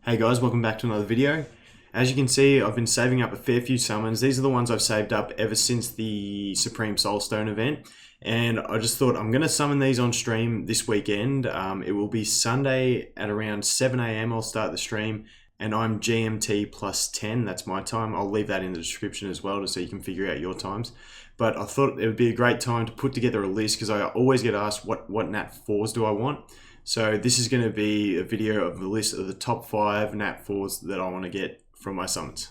Hey guys, welcome back to another video. As you can see, I've been saving up a fair few summons. These are the ones I've saved up ever since the Supreme Soulstone event. And I just thought I'm going to summon these on stream this weekend. It will be Sunday at around 7 AM. I'll start the stream and I'm GMT plus 10. That's my time. I'll leave that in the description as well so you can figure out your times. But I thought it would be a great time to put together a list because I always get asked what NAT 4s do I want. So this is going to be a video of the list of the top 5 NAT 4s that I want to get from my summons.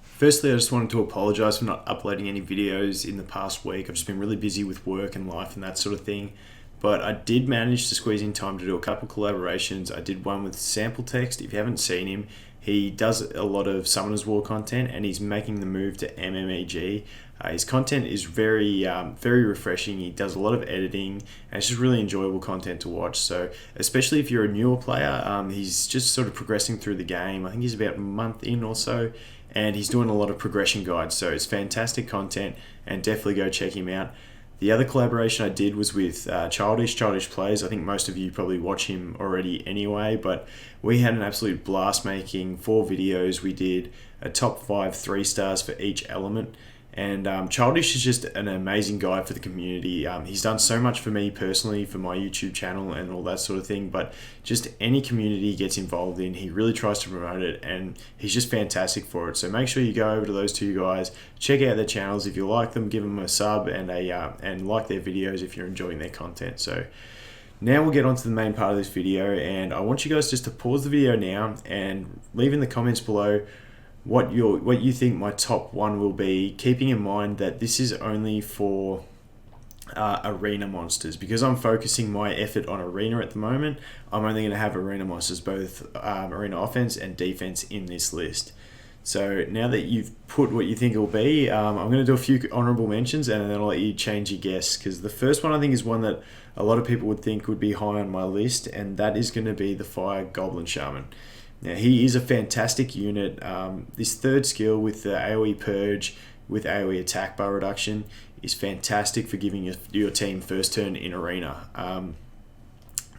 Firstly, I just wanted to apologise for not uploading any videos in the past week. I've just been really busy with work and life and that sort of thing. But I did manage to squeeze in time to do a couple collaborations. I did one with Sample Text. If you haven't seen him, he does a lot of Summoners War content and he's making the move to MMEG. His content is very refreshing. He does a lot of editing and it's just really enjoyable content to watch. So especially if you're a newer player, he's just sort of progressing through the game. I think he's about a month in or so and he's doing a lot of progression guides. So it's fantastic content and definitely go check him out. The other collaboration I did was with Childish Plays. I think most of you probably watch him already anyway, but we had an absolute blast making 4 videos. We did a top 5 3-stars for each element. And Childish is just an amazing guy for the community. He's done so much for me personally, for my YouTube channel and all that sort of thing, but just any community he gets involved in, he really tries to promote it and he's just fantastic for it. So make sure you go over to those 2 guys, check out their channels. If you like them, give them a sub and like their videos if you're enjoying their content. So now we'll get on to the main part of this video and I want you guys just to pause the video now and leave in the comments below what you think my top 1 will be, keeping in mind that this is only for arena monsters. Because I'm focusing my effort on arena at the moment, I'm only going to have arena monsters, both arena offense and defense in this list. So now that you've put what you think it will be, I'm going to do a few honorable mentions and then I'll let you change your guess, because the first one I think is one that a lot of people would think would be high on my list, and that is going to be the Fire Goblin Shaman. Now he is a fantastic unit. This 3rd skill with the AoE Purge with AoE attack bar reduction is fantastic for giving your team first turn in arena.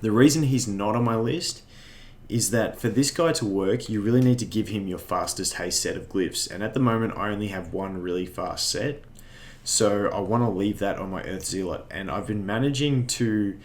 The reason he's not on my list is that for this guy to work, you really need to give him your fastest haste set of glyphs. And at the moment, I only have 1 really fast set. So I want to leave that on my Earth Zealot. And I've been managing to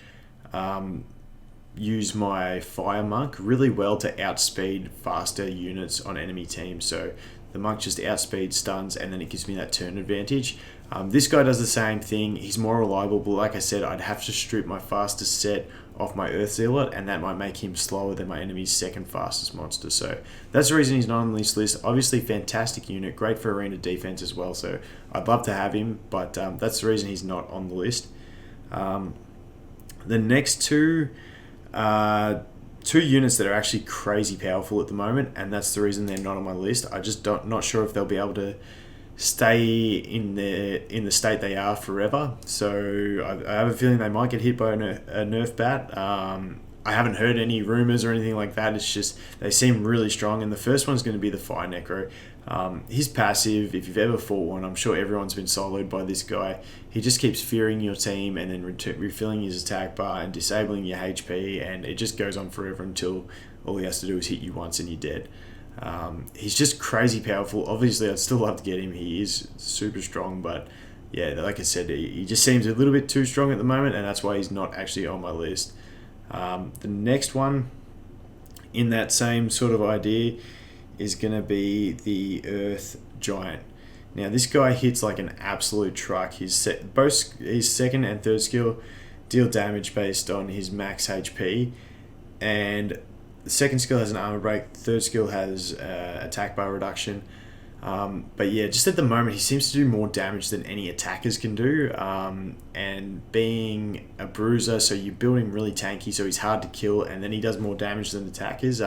use my Fire Monk really well to outspeed faster units on enemy teams. So the Monk just outspeeds, stuns, and then it gives me that turn advantage. This guy does the same thing. He's more reliable, but like I said, I'd have to strip my fastest set off my Earth Zealot, and that might make him slower than my enemy's 2nd fastest monster. So that's the reason he's not on this list. Obviously, fantastic unit, great for arena defense as well. So I'd love to have him, but that's the reason he's not on the list. The next 2 units that are actually crazy powerful at the moment, and that's the reason they're not on my list. I just not sure if they'll be able to stay in the state they are forever. So I have a feeling they might get hit by a nerf bat. I haven't heard any rumors or anything like that. It's just they seem really strong, and the first one's going to be the Fire Necro. He's passive. If you've ever fought one, I'm sure everyone's been soloed by this guy. He just keeps fearing your team and then refilling his attack bar and disabling your HP, and it just goes on forever until all he has to do is hit you once and you're dead. He's just crazy powerful. Obviously, I'd still love to get him. He is super strong, but yeah, like I said, he just seems a little bit too strong at the moment, and that's why he's not actually on my list. The next one in that same sort of idea is going to be the Earth Giant. Now this guy hits like an absolute truck. Both his 2nd and 3rd skill deal damage based on his max HP, and the 2nd skill has an armor break, 3rd skill has attack bar reduction. But yeah, just at the moment he seems to do more damage than any attackers can do, and being a bruiser, so you're building really tanky, so he's hard to kill, and then he does more damage than attackers.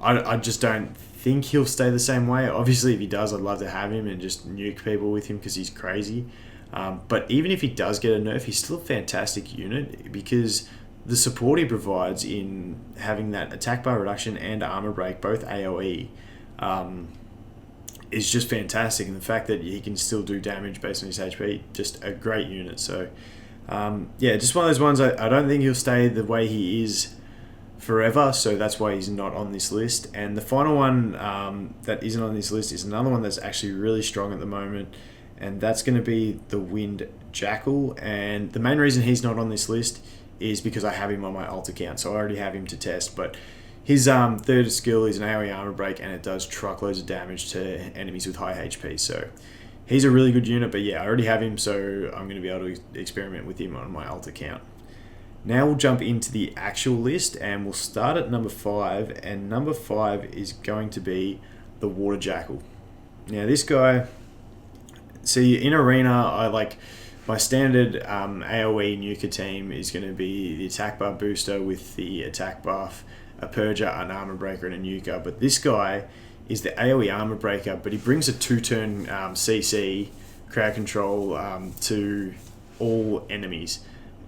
I just don't think he'll stay the same way. Obviously if he does, I'd love to have him and just nuke people with him because he's crazy. But even if he does get a nerf, he's still a fantastic unit because the support he provides in having that attack bar reduction and armor break, both AoE, is just fantastic. And the fact that he can still do damage based on his HP, just a great unit. So Yeah, just one of those ones. I don't think he'll stay the way he is forever, so that's why he's not on this list. And the final one that isn't on this list is another one that's actually really strong at the moment, and that's going to be the Wind Jackal. And the main reason he's not on this list is because I have him on my alt account, so I already have him to test. But his third skill is an AoE armor break, and it does truckloads of damage to enemies with high HP. So he's a really good unit, but yeah, I already have him, so I'm going to be able to experiment with him on my alt account. Now we'll jump into the actual list, and we'll start at number 5, and number 5 is going to be the Water Jackal. Now this guy, see, in Arena, I like my standard AoE nuker team is going to be the attack bar booster with the attack buff, a purger, an armor breaker, and a nuker. But this guy is the AoE armor breaker, but he brings a 2-turn CC crowd control to all enemies.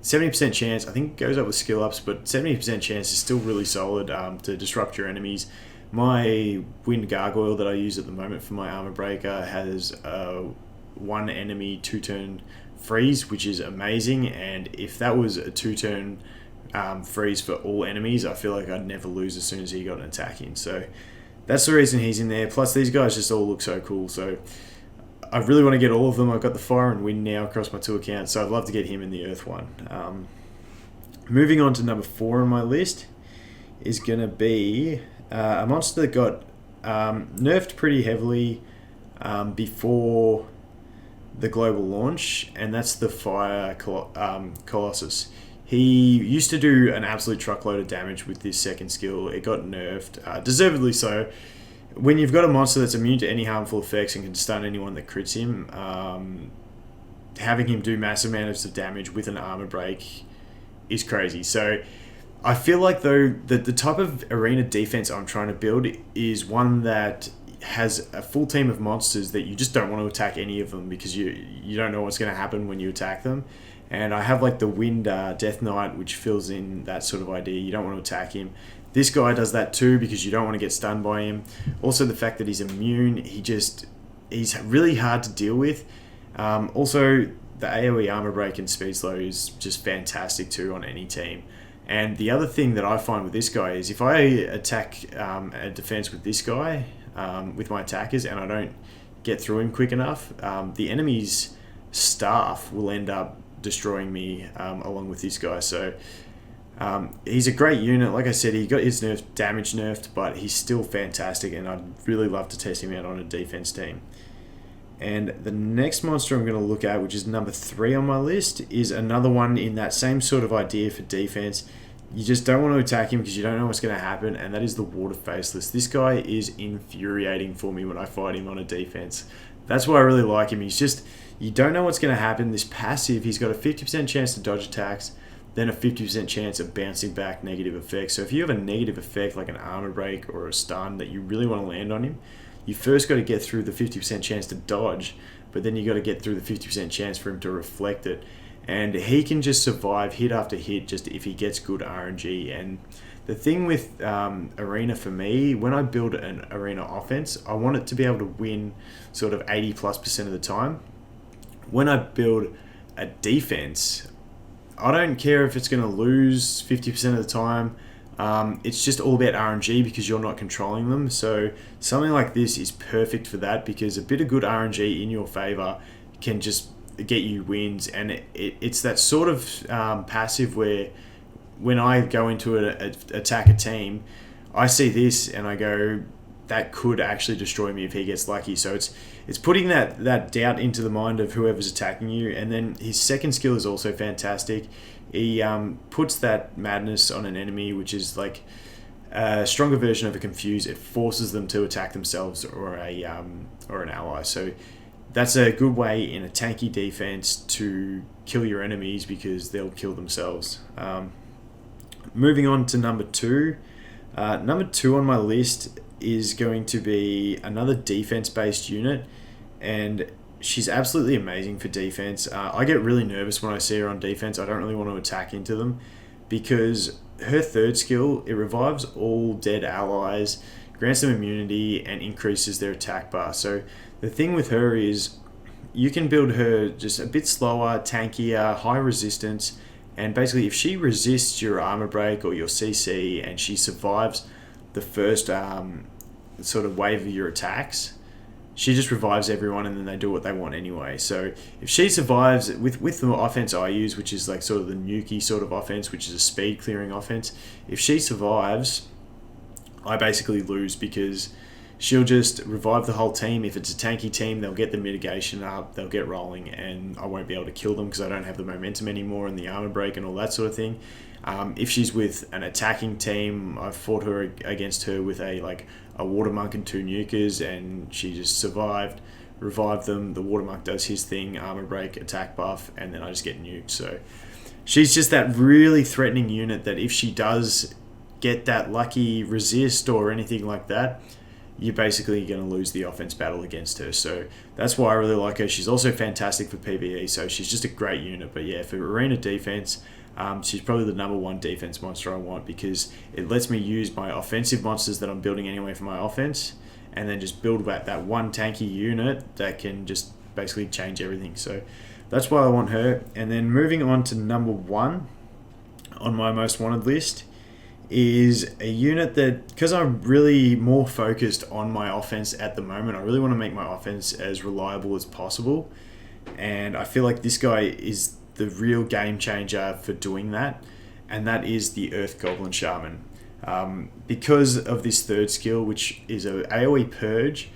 70% chance, I think it goes up with skill ups, but 70% chance is still really solid to disrupt your enemies. My Wind Gargoyle that I use at the moment for my armor breaker has one enemy 2-turn freeze, which is amazing. And if that was a 2-turn freeze for all enemies, I feel like I'd never lose as soon as he got an attack in. So that's the reason he's in there. Plus these guys just all look so cool. So I really want to get all of them. I've got the Fire and Wind now across my 2 accounts, so I'd love to get him in the Earth one. Moving on to number 4 on my list is going to be a monster that got nerfed pretty heavily before the global launch, and that's the Fire Colossus. He used to do an absolute truckload of damage with this second skill. It got nerfed, deservedly so. When you've got a monster that's immune to any harmful effects and can stun anyone that crits him, having him do massive amounts of damage with an armor break is crazy. So I feel like, though, that the type of arena defense I'm trying to build is one that has a full team of monsters that you just don't want to attack any of them, because you don't know what's going to happen when you attack them. And I have like the Wind Death Knight, which fills in that sort of idea. You don't want to attack him. This guy does that too, because you don't want to get stunned by him. Also, the fact that he's immune, he's really hard to deal with. Also, the AoE armor break and speed slow is just fantastic too on any team. And the other thing that I find with this guy is if I attack a defense with this guy, with my attackers, and I don't get through him quick enough, the enemy's staff will end up destroying me along with this guy. So he's a great unit. Like I said, he got his damage nerfed, but he's still fantastic, and I'd really love to test him out on a defense team. And the next monster I'm going to look at, which is number 3 on my list, is another one in that same sort of idea for defense. You just don't want to attack him because you don't know what's going to happen, and that is the Water Faceless. This guy is infuriating for me when I fight him on a defense. That's why I really like him. He's just, you don't know what's going to happen. This passive, he's got a 50% chance to dodge attacks, then a 50% chance of bouncing back negative effects. So if you have a negative effect like an armor break or a stun that you really want to land on him, you first got to get through the 50% chance to dodge, but then you got to get through the 50% chance for him to reflect it. And he can just survive hit after hit just if he gets good RNG. And the thing with Arena for me, when I build an Arena offense, I want it to be able to win sort of 80+% of the time. When I build a defense, I don't care if it's going to lose 50% of the time. It's just all about RNG because you're not controlling them. So something like this is perfect for that, because a bit of good RNG in your favor can just get you wins. And it's that sort of passive where when I go into attack a team, I see this and I go, that could actually destroy me if he gets lucky. So it's putting that doubt into the mind of whoever's attacking you. And then his second skill is also fantastic. He puts that madness on an enemy, which is like a stronger version of a confuse. It forces them to attack themselves or an ally. So that's a good way in a tanky defense to kill your enemies because they'll kill themselves. Moving on to number 2. Number 2 on my list is going to be another defense-based unit, and she's absolutely amazing for defense. I get really nervous when I see her on defense. I don't really want to attack into them because her third skill, it revives all dead allies, grants them immunity, and increases their attack bar. So the thing with her is you can build her just a bit slower, tankier, high resistance, and basically if she resists your armor break or your CC and she survives the first sort of wave of your attacks, she just revives everyone and then they do what they want anyway. So if she survives with the offense I use, which is like sort of the nuky sort of offense, which is a speed clearing offense, if she survives, I basically lose because she'll just revive the whole team. If it's a tanky team, they'll get the mitigation up, they'll get rolling, and I won't be able to kill them because I don't have the momentum anymore and the armor break and all that sort of thing. If she's with an attacking team, I've fought her against her with a water monk and 2 nukers, and she just survived, revived them. The water monk does his thing, armor break, attack buff, and then I just get nuked. So she's just that really threatening unit that if she does get that lucky resist or anything like that, you're basically going to lose the offense battle against her. So that's why I really like her. She's also fantastic for PvE, so she's just a great unit. But yeah, for arena defense, she's probably the #1 defense monster I want because it lets me use my offensive monsters that I'm building anyway for my offense, and then just build back that one tanky unit that can just basically change everything. So that's why I want her. And then moving on to #1 on my most wanted list is a unit that, because I'm really more focused on my offense at the moment, I really want to make my offense as reliable as possible, and I feel like this guy is the real game changer for doing that, and that is the Earth Goblin Shaman. Because of this third skill, which is a AoE purge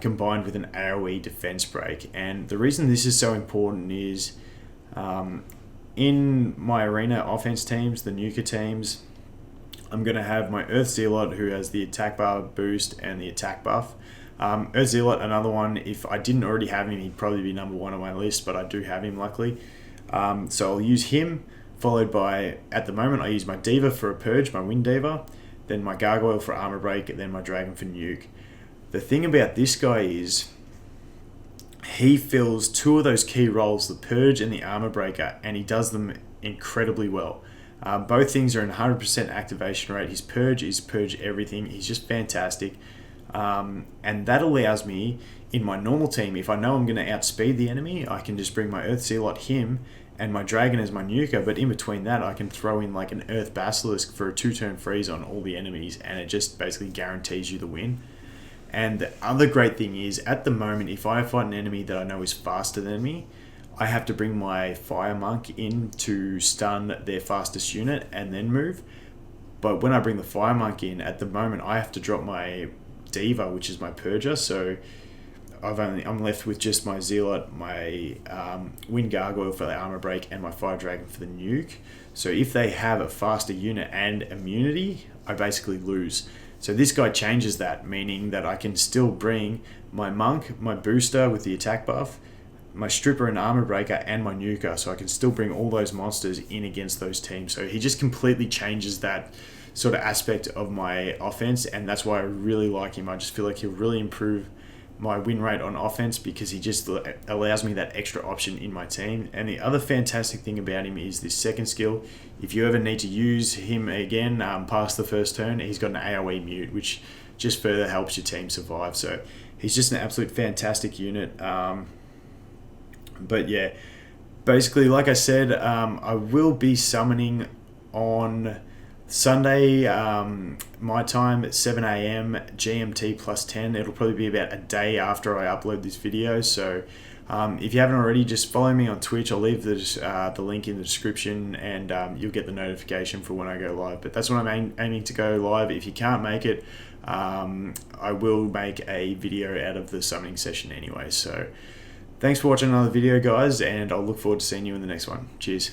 combined with an AoE defense break. And the reason this is so important is in my arena offense teams, the nuker teams, I'm going to have my Earth Zealot, who has the attack bar boost and the attack buff. Earth Zealot, another one, if I didn't already have him, he'd probably be #1 on my list, but I do have him luckily. So I'll use him, followed by, at the moment, I use my Diva for a purge, my Wind Diva, then my Gargoyle for armor break, and then my Dragon for nuke. The thing about this guy is he fills 2 of those key roles, the purge and the armor breaker, and he does them incredibly well. Both things are in 100% activation rate. His purge is purge everything. He's just fantastic. And that allows me, in my normal team, if I know I'm going to outspeed the enemy, I can just bring my Earth Zealot, him, and my Dragon as my nuker. But in between that, I can throw in like an Earth Basilisk for a 2-turn freeze on all the enemies, and it just basically guarantees you the win. And the other great thing is, at the moment, if I fight an enemy that I know is faster than me, I have to bring my Fire Monk in to stun their fastest unit and then move. But when I bring the Fire Monk in, at the moment, I have to drop my Diva, which is my Purger. So I'm left with just my Zealot, my Wind Gargoyle for the armor break, and my Fire Dragon for the nuke. So if they have a faster unit and immunity, I basically lose. So this guy changes that, meaning that I can still bring my Monk, my Booster with the attack buff, my Stripper and Armor Breaker, and my Nuker, so I can still bring all those monsters in against those teams. So he just completely changes that sort of aspect of my offense, and that's why I really like him. I just feel like he'll really improve my win rate on offense because he just allows me that extra option in my team. And the other fantastic thing about him is this second skill. If you ever need to use him again past the first turn, he's got an AoE mute, which just further helps your team survive. So he's just an absolute fantastic unit. But yeah, basically, like I said, I will be summoning on Sunday, my time at 7 a.m. GMT plus 10. It'll probably be about a day after I upload this video. So if you haven't already, just follow me on Twitch. I'll leave the link in the description, and you'll get the notification for when I go live. But that's when I'm aiming to go live. If you can't make it, I will make a video out of the summoning session anyway. So thanks for watching another video, guys, and I'll look forward to seeing you in the next one. Cheers.